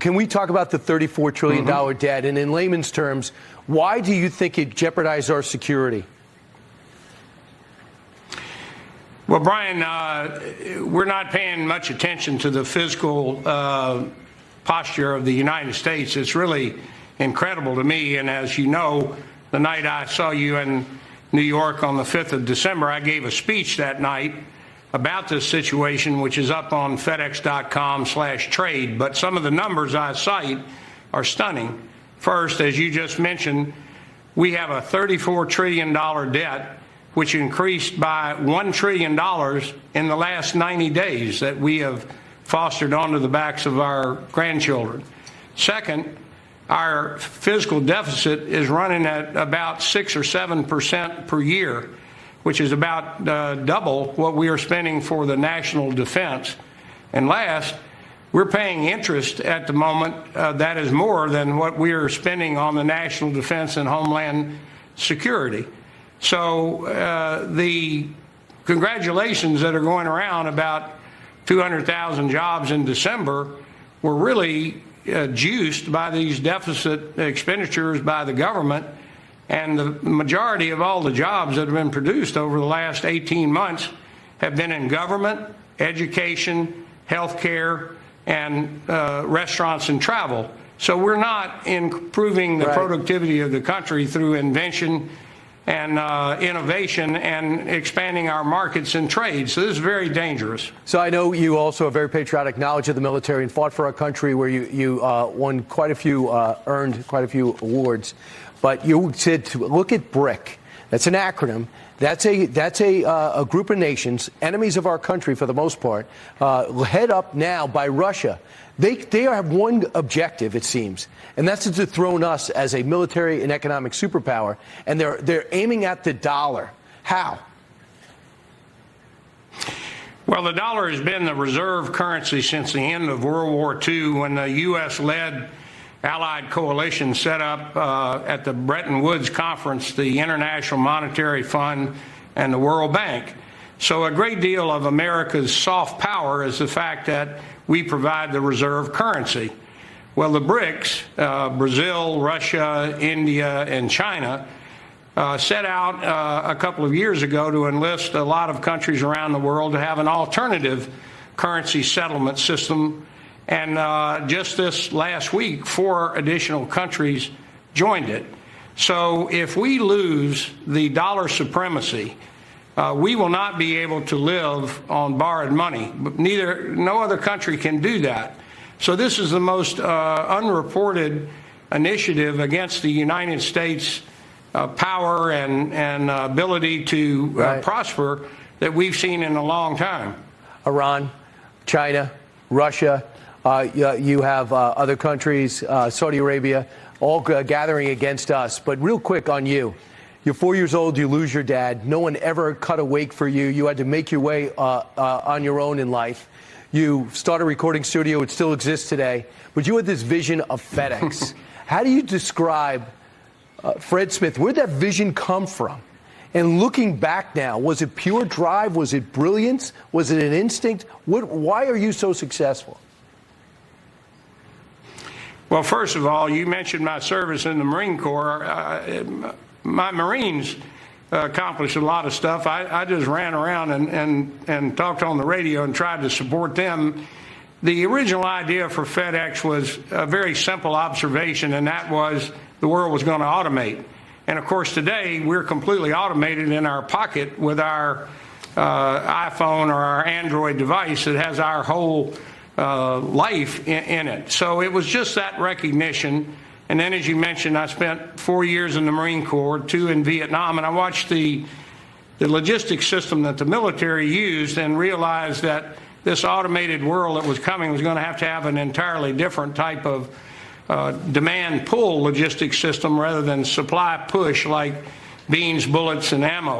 Can we talk about the $34 trillion debt? And in layman's terms, why do you think it jeopardized our security? Well, Brian, we're not paying much attention to the fiscal posture of the United States. It's really incredible to me. And as you know, the night I saw you in New York on the 5th of December, I gave a speech that night about this situation, which is up on FedEx.com/trade. But some of the numbers I cite are stunning. First, as you just mentioned, we have a $34 trillion debt, which increased by $1 trillion in the last 90 days that we have fostered onto the backs of our grandchildren. Second, our fiscal deficit is running at about 6 or 7% per year, which is about double what we are spending for the national defense. And last, we're paying interest at the moment that is more than what we are spending on the national defense and homeland security. So the congratulations that are going around about 200,000 jobs in December were really juiced by these deficit expenditures by the government. And the majority of all the jobs that have been produced over the last 18 months have been in government, education, healthcare, and restaurants and travel. So we're not improving the productivity of the country through invention and innovation and expanding our markets and trade. So this is very dangerous. So I know you also have very patriotic knowledge of the military and fought for our country, where you won quite a few, earned quite a few awards. But you said to look at BRIC. That's an acronym. That's a group of nations, enemies of our country for the most part, head up now by Russia. They have one objective, it seems, and that's to dethrone us as a military and economic superpower. And they're aiming at the dollar. How? Well, the dollar has been the reserve currency since the end of World War II, when the U.S.-led Allied coalition set up at the Bretton Woods Conference the International Monetary Fund and the World Bank. So a great deal of America's soft power is the fact that we provide the reserve currency. Well, the BRICS, Brazil, Russia, India, and China, set out a couple of years ago to enlist a lot of countries around the world to have an alternative currency settlement system. And just this last week, 4 additional countries joined it. So if we lose the dollar supremacy, we will not be able to live on borrowed money. But no other country can do that. So this is the most unreported initiative against the United States power and ability to prosper that we've seen in a long time. Iran, China, Russia. You have other countries, Saudi Arabia, all gathering against us. But real quick on you. You're 4 years old. You lose your dad. No one ever cut a wake for you. You had to make your way on your own in life. You start a recording studio. It still exists today. But you had this vision of FedEx. How do you describe Fred Smith? Where'd that vision come from? And looking back now, was it pure drive? Was it brilliance? Was it an instinct? Why are you so successful? Well, first of all, you mentioned my service in the Marine Corps. My Marines accomplished a lot of stuff. I just ran around and talked on the radio and tried to support them. The original idea for FedEx was a very simple observation, and that was the world was going to automate. And, of course, today we're completely automated in our pocket with our iPhone or our Android device that has our whole life in it. So it was just that recognition. And then, as you mentioned, I spent 4 years in the Marine Corps, 2 in Vietnam, and I watched the logistics system that the military used and realized that this automated world that was coming was going to have an entirely different type of demand pull logistics system rather than supply push like beans, bullets, and ammo.